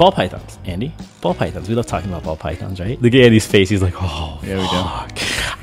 Ball pythons, Andy. Ball pythons. We love talking about ball pythons, right? Look at Andy's face. He's like, oh, there we go.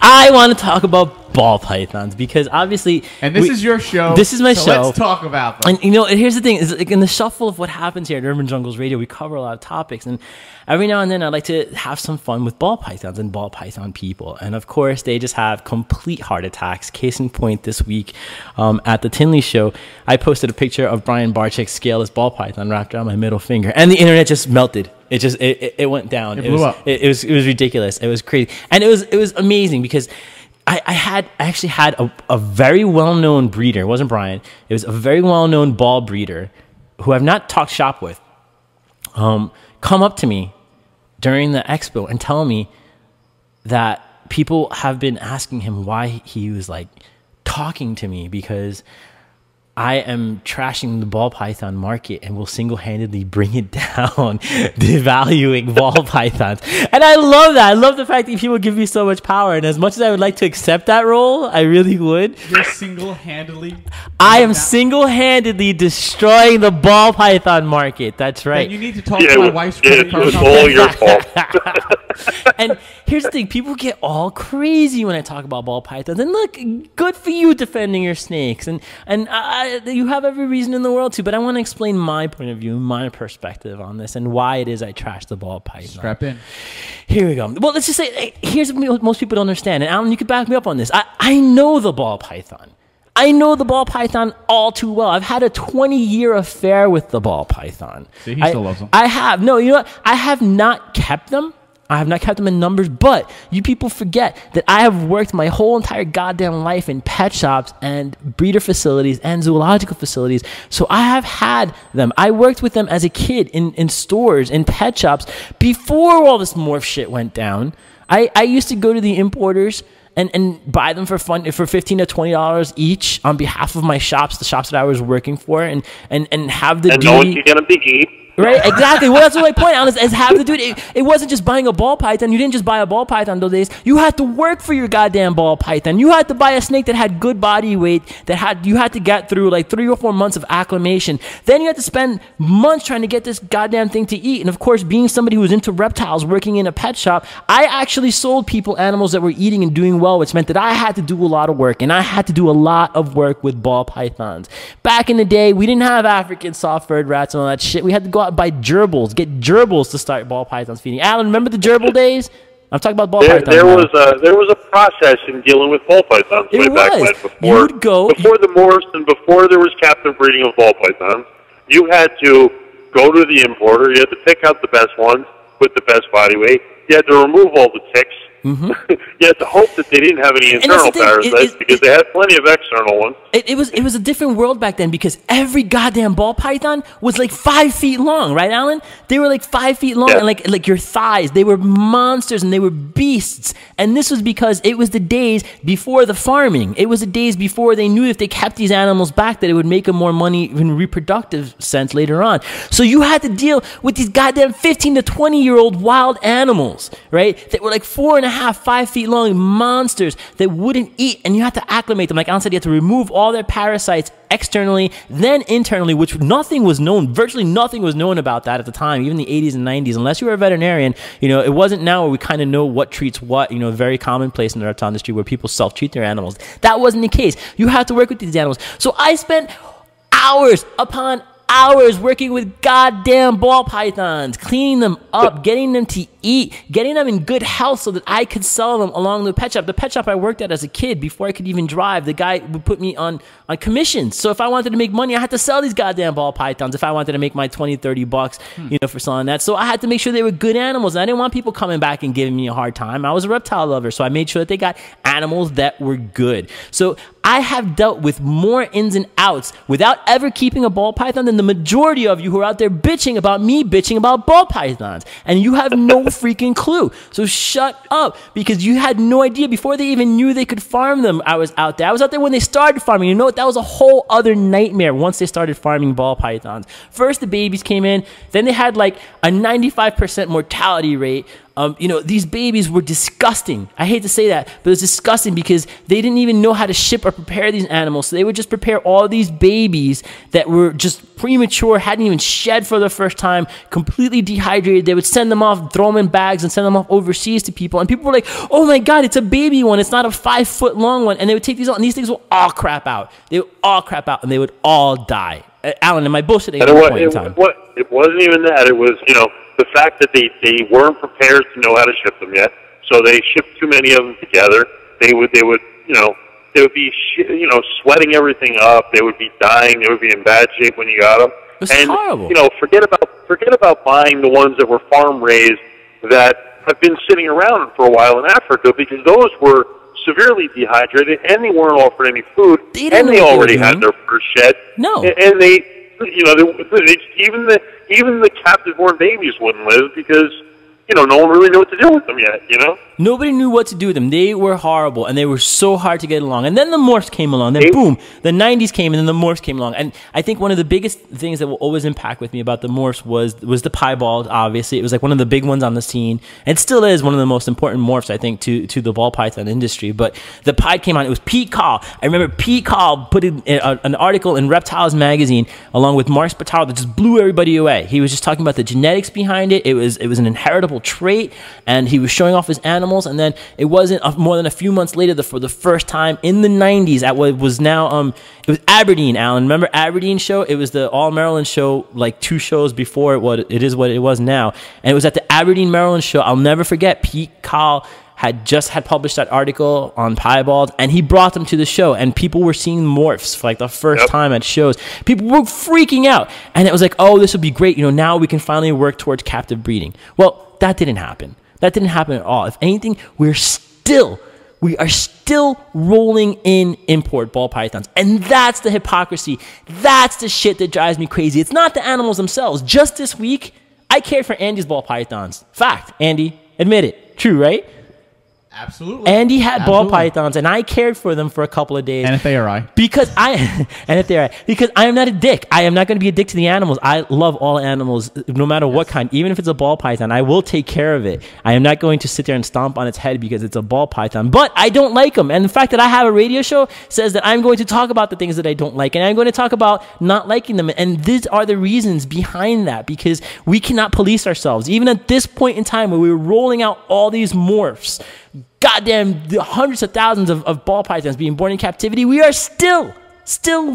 I want to talk about ball pythons because obviously... And this is your show. This is my show. Let's talk about them. And you know, here's the thing. Is like in the shuffle of what happens here at Urban Jungles Radio, we cover a lot of topics. And every now and then I like to have some fun with ball pythons and ball python people. And of course, they just have complete heart attacks. Case in point, this week at the Tinley show, I posted a picture of Brian Barczyk scaleless ball python wrapped around my middle finger. And the internet just melted. It went down. It blew up. It was ridiculous. It was crazy. And it was amazing because I actually had a very well-known breeder. It wasn't Brian. It was a very well-known ball breeder who I've not talked shop with come up to me during the expo and tell me that people have been asking him why he was like talking to me because I am trashing the ball python market and will single-handedly bring it down, devaluing ball pythons. And I love that. I love the fact that people give me so much power. And as much as I would like to accept that role, I really would. You're single-handedly... I am single-handedly destroying the ball python market. That's right. Then you need to talk to my wife's friend. It was all your fault. And here's the thing. People get all crazy when I talk about ball pythons. And look, good for you defending your snakes. And you have every reason in the world to, but I want to explain my point of view, my perspective on this, and why it is I trash the ball python. Strap in. Here we go. Well, let's just say, here's what most people don't understand, and Alan, you could back me up on this. I know the ball python. I know the ball python all too well. I've had a 20-year affair with the ball python. See, he still loves them. I have. No, you know what? I have not kept them. I have not kept them in numbers, but you people forget that I have worked my whole entire goddamn life in pet shops and breeder facilities and zoological facilities. So I have had them. I worked with them as a kid in stores, in pet shops, before all this morph shit went down. I used to go to the importers and buy them for $15 to $20 each on behalf of my shops, the shops that I was working for, and have the duty. And no one can get a biggie. Right, exactly. Well, that's what my point out is have to do it. It wasn't just buying a ball python. You didn't just buy a ball python those days. You had to work for your goddamn ball python. You had to buy a snake that had good body weight, you had to get through like 3 or 4 months of acclimation. Then you had to spend months trying to get this goddamn thing to eat. And of course, being somebody who was into reptiles, working in a pet shop, I actually sold people animals that were eating and doing well, which meant that I had to do a lot of work. And I had to do a lot of work with ball pythons. Back in the day, we didn't have African soft-furred rats and all that shit. We had to go out and buy gerbils, get gerbils to start ball pythons feeding. Alan, remember the gerbil days? I'm talking about ball pythons. There was a process in dealing with ball pythons way back when. Before the morphs and before there was captive breeding of ball pythons, you had to go to the importer. You had to pick out the best ones with the best body weight. You had to remove all the ticks. Mm-hmm. You had to hope that they didn't have any internal parasites because they had plenty of external ones. It was a different world back then because every goddamn ball python was like 5 feet long, right, Alan? They were like 5 feet long, and like your thighs. They were monsters and they were beasts. And this was because it was the days before the farming. It was the days before they knew if they kept these animals back that it would make them more money in reproductive sense later on. So you had to deal with these goddamn 15 to 20-year-old wild animals, right? That were like 4.5, 5 feet long monsters that wouldn't eat, and you had to acclimate them. Like Alan said, you had to remove all their parasites externally, then internally, which virtually nothing was known about that at the time, even the 80s and 90s, unless you were a veterinarian. You know, it wasn't now where we kind of know what treats what, you know, very commonplace in the reptile industry where people self-treat their animals. That wasn't the case. You had to work with these animals. So I spent hours upon hours working with goddamn ball pythons, cleaning them up, getting them to eat, getting them in good health so that I could sell them along the pet shop. The pet shop I worked at as a kid, before I could even drive, the guy would put me on commissions. So if I wanted to make money, I had to sell these goddamn ball pythons if I wanted to make my 20, 30 bucks, you know, for selling that. So I had to make sure they were good animals. And I didn't want people coming back and giving me a hard time. I was a reptile lover, so I made sure that they got animals that were good. So I have dealt with more ins and outs without ever keeping a ball python than the majority of you who are out there bitching about me bitching about ball pythons. And you have no freaking clue. So shut up, because you had no idea before they even knew they could farm them. I was out there. I was out there when they started farming. You know what? That was a whole other nightmare once they started farming ball pythons. First, the babies came in. Then they had like a 95% mortality rate. These babies were disgusting. I hate to say that, but it was disgusting because they didn't even know how to ship or prepare these animals. So they would just prepare all these babies that were just premature, hadn't even shed for the first time, completely dehydrated. They would send them off, throw them in bags, and send them off overseas to people. And people were like, "Oh my God, it's a baby one. It's not a 5-foot long one." And they would take these out, and these things would all crap out. They would all crap out, and they would all die. Alan, am I bullshitting at one point in time? It wasn't even that. It was, the fact that they weren't prepared to know how to ship them yet. So they shipped too many of them together. They would be, sweating everything up. They would be dying. They would be in bad shape when you got them. It was horrible. Forget about buying the ones that were farm raised that have been sitting around for a while in Africa, because those were severely dehydrated and they weren't offered any food, and they already had their first shed. No, and they, even the captive-born babies wouldn't live because no one really knew what to do with them yet, Nobody knew what to do with them. They were horrible, and they were so hard to get along. And then the morphs came along. Then, boom, the 90s came, and then the morphs came along. And I think one of the biggest things that will always impact with me about the morphs was the piebald, obviously. It was like one of the big ones on the scene. And still is one of the most important morphs, I think, to the ball python industry. But the pied came on. It was Pete Call. I remember Pete Call put in an article in Reptiles magazine along with Mark Spataro that just blew everybody away. He was just talking about the genetics behind it. It was an inheritable trait, and he was showing off his animals. And then it wasn't more than a few months later for the first time in the 90s at what was now it was Aberdeen. Alan, remember Aberdeen show? It was the All Maryland show, like 2 shows before it is what it was now. And it was at the Aberdeen, Maryland show. I'll never forget, Pete Call had published that article on piebald, and he brought them to the show, and people were seeing morphs for like the first time at shows. People were freaking out, and it was like, oh, this would be great. Now we can finally work towards captive breeding. Well, that didn't happen. That didn't happen at all. If anything, we are still rolling in import ball pythons. And that's the hypocrisy. That's the shit that drives me crazy. It's not the animals themselves. Just this week, I cared for Andy's ball pythons. Fact, Andy. Admit it. True, right? Absolutely. Andy had ball pythons, and I cared for them for a couple of days. And if they are I. Because I am not a dick. I am not going to be a dick to the animals. I love all animals, no matter what kind. Even if it's a ball python, I will take care of it. I am not going to sit there and stomp on its head because it's a ball python. But I don't like them. And the fact that I have a radio show says that I'm going to talk about the things that I don't like. And I'm going to talk about not liking them. And these are the reasons behind that, because we cannot police ourselves. Even at this point in time where we were rolling out all these morphs, goddamn hundreds of thousands of ball pythons being born in captivity, we are still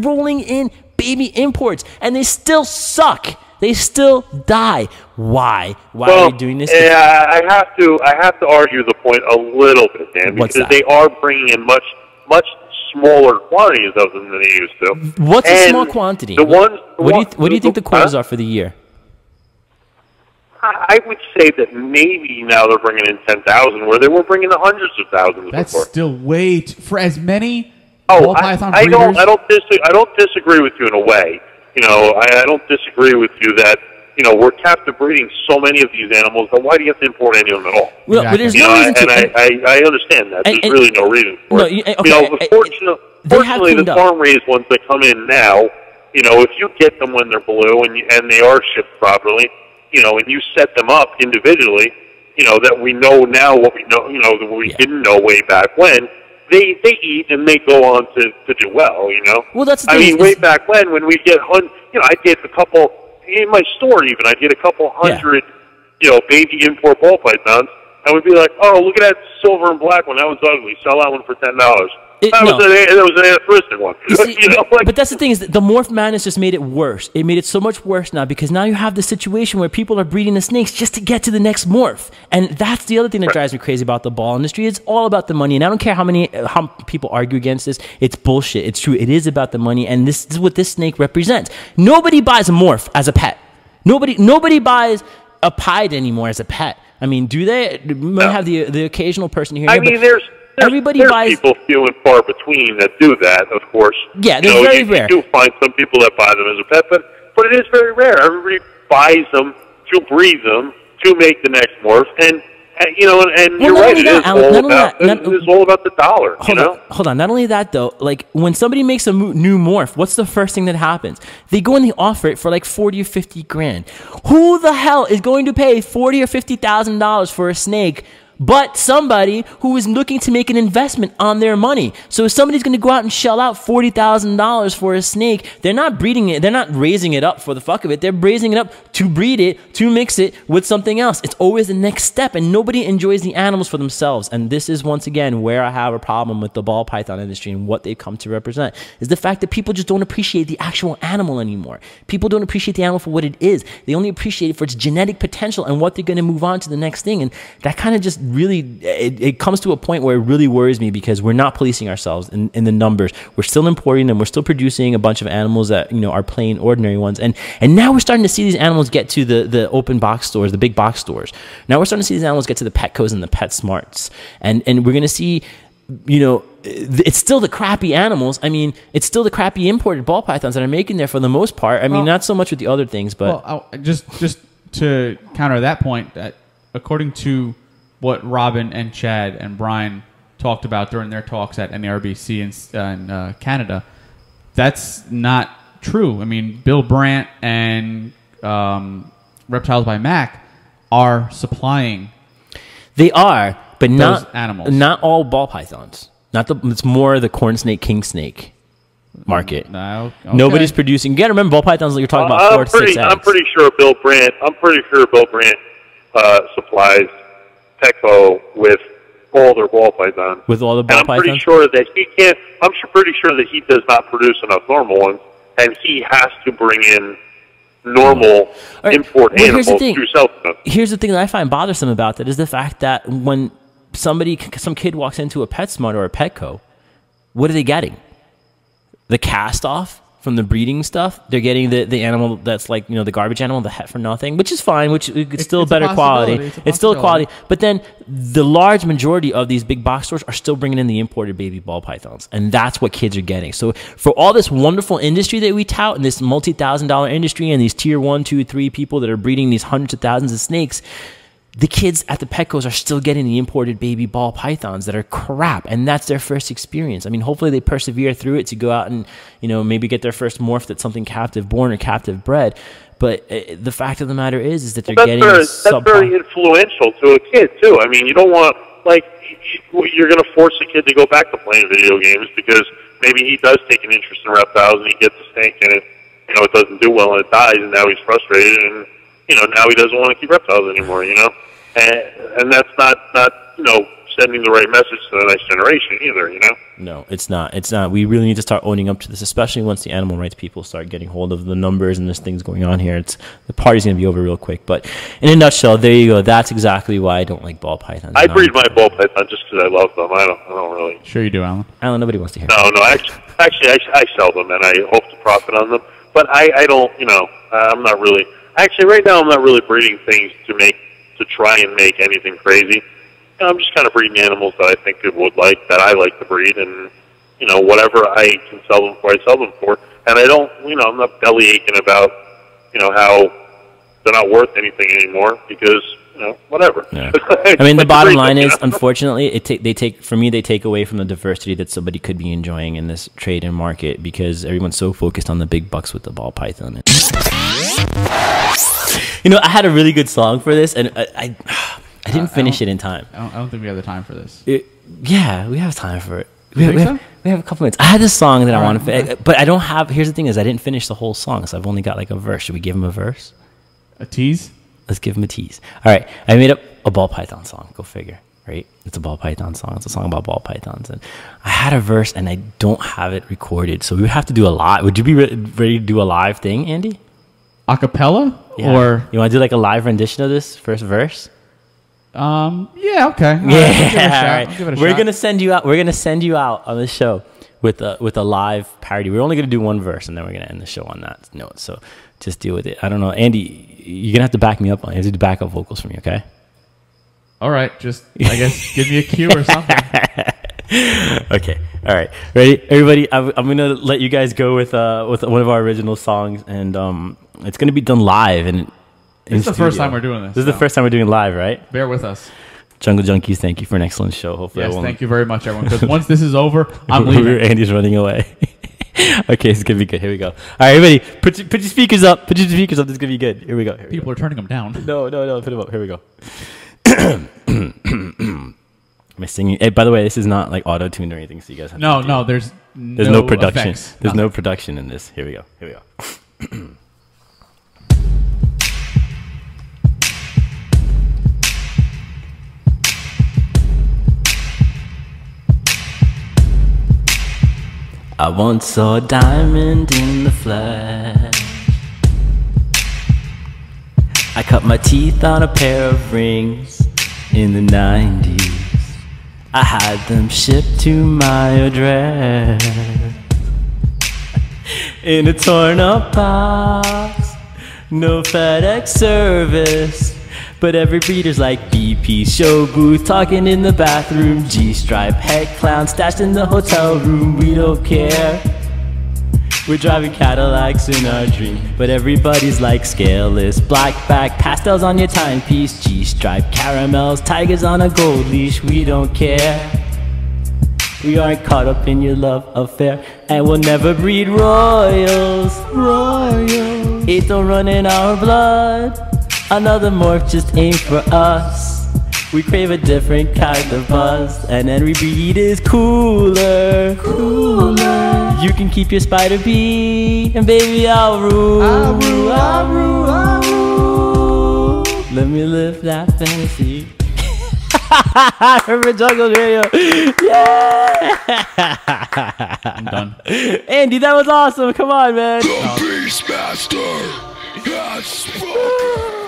rolling in baby imports, and they still suck. They still die. Why? Why are we doing this? Yeah, I have to argue the point a little bit, Dan, because they are bringing in much smaller quantities of them than they used to. What's a small quantity? What do you think the quotas are for the year? I would say that maybe now they're bringing in 10,000, where they were bringing in hundreds of thousands. That's before. Still way for as many. Ball python I breeders. I don't disagree with you in a way. I don't disagree with you that we're captive breeding so many of these animals. But why do you have to import any of them at all? Well, but there's no reason to. I understand that. There's really no reason for it. Fortunately, the farm raised ones that come in now, if you get them when they're blue and they are shipped properly, and you set them up individually, that we know now what we know, that we didn't know way back when, they eat and they go on to do well, Well, that's the thing. I mean, way back when we get, I did a couple, in my store even, I did a couple hundred, baby import ball pythons, and we'd be like, oh, look at that silver and black one, that one's ugly, sell that one for $10. That was an anachronistic one. But that's the thing, is that the morph madness just made it worse. It made it so much worse now, because now you have the situation where people are breeding the snakes just to get to the next morph. And that's the other thing that drives me crazy about the ball industry. It's all about the money. And I don't care how people argue against this. It's bullshit. It's true. It is about the money. And this is what this snake represents. Nobody buys a morph as a pet. Nobody buys a pied anymore as a pet. I mean, do they? You might have the occasional person here. I mean, there's people few and far between that do that, of course. Yeah, they're very rare. You do find some people that buy them as a pet, but it is very rare. Everybody buys them to breed them to make the next morph, and you know, and you're right. It's all about the dollar. Hold on. Not only that, though. Like when somebody makes a new morph, what's the first thing that happens? They go and they offer it for like 40 or 50 grand. Who the hell is going to pay $40,000 or $50,000 for a snake? But somebody who is looking to make an investment on their money. So if somebody's going to go out and shell out $40,000 for a snake, they're not breeding it. They're not raising it up for the fuck of it. They're raising it up to breed it, to mix it with something else. It's always the next step, and nobody enjoys the animals for themselves. And this is, once again, where I have a problem with the ball python industry and what they've come to represent, is the fact that people just don't appreciate the actual animal anymore. People don't appreciate the animal for what it is. They only appreciate it for its genetic potential and what they're going to move on to the next thing. And that kind of just really, it comes to a point where it really worries me, because we're not policing ourselves in the numbers. We're still importing them. We're still producing a bunch of animals that, you know, are plain ordinary ones. And now we're starting to see these animals get to the open box stores, the big box stores. Now we're starting to see these animals get to the Petcos and the PetSmarts. And we're going to see, you know, it's still the crappy animals. I mean, it's still the crappy imported ball pythons that are making there for the most part. I mean, not so much with the other things, but... Well, just to counter that point, that according to what Robin and Chad and Brian talked about during their talks at NARBC in Canada, that's not true. I mean, Bill Brandt and Reptiles by Mac are supplying. They are, but those animals. Not all ball pythons. It's more the corn snake, king snake market. No, okay. Nobody's producing. You got to remember, ball pythons you're talking about 4 to 6 eggs. I'm pretty sure Bill Brandt supplies Petco with all their ball pythons. With all the ball pythons? I'm pretty sure that he does not produce enough normal ones, and he has to bring in normal import animals to sell them. Here's the thing that I find bothersome about that, is the fact that when some kid walks into a PetSmart or a Petco, what are they getting? The cast off from the breeding stuff. They're getting the animal that's like, you know, the garbage animal, the het for nothing, which is fine, it's still better quality. It's still quality. But then the large majority of these big box stores are still bringing in the imported baby ball pythons. And that's what kids are getting. So for all this wonderful industry that we tout, and this multi-$1,000 industry, and these tier 1, 2, 3 people that are breeding these hundreds of thousands of snakes, the kids at the Petcos are still getting the imported baby ball pythons that are crap, and that's their first experience. I mean, hopefully they persevere through it to go out and, you know, maybe get their first morph that's something captive born or captive bred. But the fact of the matter is that they're getting that's very influential to a kid too. I mean, you don't want, like, you're going to force a kid to go back to playing video games because maybe he does take an interest in reptiles and he gets a snake and it doesn't do well and it dies, and now he's frustrated and, you know, now he doesn't want to keep reptiles anymore, you know? And that's not, you know, sending the right message to the next generation either, you know? No, it's not. It's not. We really need to start owning up to this, especially once the animal rights people start getting hold of the numbers and there's things going on here. The party's going to be over real quick. But in a nutshell, there you go. That's exactly why I don't like ball pythons. I breed my ball python just because I love them. I don't really. Sure you do, Alan. Alan, nobody wants to hear. No, actually, I sell them and I hope to profit on them. But I don't, you know, I'm not really. Actually, right now I'm not really breeding things to try and make anything crazy. You know, I'm just kind of breeding animals that I think that I like to breed, and, you know, whatever I can sell them for, I sell them for. And I don't, you know, I'm not belly aching about, you know, how they're not worth anything anymore because, you know, whatever. Yeah. I mean, the bottom line is, unfortunately, they take away from the diversity that somebody could be enjoying in this trade and market because everyone's so focused on the big bucks with the ball python. You know, I had a really good song for this, and I didn't finish it in time. I don't think we have the time for this. Yeah, we have time for it. We have a couple minutes. I had this song that I want to, but I don't have. Here's the thing: is I didn't finish the whole song, so I've only got like a verse. Should we give him a verse? A tease? Let's give him a tease. All right, I made up a ball python song. Go figure, right? It's a ball python song. It's a song about ball pythons, and I had a verse, and I don't have it recorded, so we would have to do a live. Would you be ready to do a live thing, Andy? Acapella? Yeah. Or you want to do like a live rendition of this first verse? Yeah, okay. All right. We're gonna send you out. We're gonna send you out on the show with a live parody. We're only gonna do one verse, and then we're gonna end the show on that note. So just deal with it. I don't know, Andy. You're gonna have to back me up on it. You have to do backup vocals for me, okay? All right. Just I guess give me a cue or something. Okay. All right. Ready, everybody? I'm gonna let you guys go with one of our original songs, and it's gonna be done live and. This is the first time we're doing this. This is the first time we're doing live, right? Bear with us. Jungle Junkies, thank you for an excellent show. Hopefully, yes, thank you very much, everyone. Because once this is over, I'm leaving. Andy's running away. Okay, it's gonna be good. Here we go. All right, everybody, put your speakers up. Put your speakers up. This is gonna be good. Here we go. People are turning them down. No. Put them up. Here we go. Am I singing? Hey, by the way, this is not like auto-tuned or anything, so you guys have no. There's no production. Effects. There's no production in this. Here we go. I once saw a diamond in the flesh. I cut my teeth on a pair of rings in the 90s. I had them shipped to my address in a torn up box. No FedEx service, but every breeder's like BP show booth, talking in the bathroom, G-stripe head clown stashed in the hotel room. We don't care. We're driving Cadillacs in our dream, but everybody's like scaleless, black back, pastels on your timepiece, G-stripe caramels, tigers on a gold leash. We don't care. We aren't caught up in your love affair, and we'll never breed royals. It don't run in our blood. Another morph just aimed for us. We crave a different kind of buzz, and then we breed is cooler. You can keep your spider bee, and baby I'll rule. Let me live that fantasy. Remember Jungle Radio? Yeah! I'm done. Andy, that was awesome. Come on, man. The Beastmaster has spoken.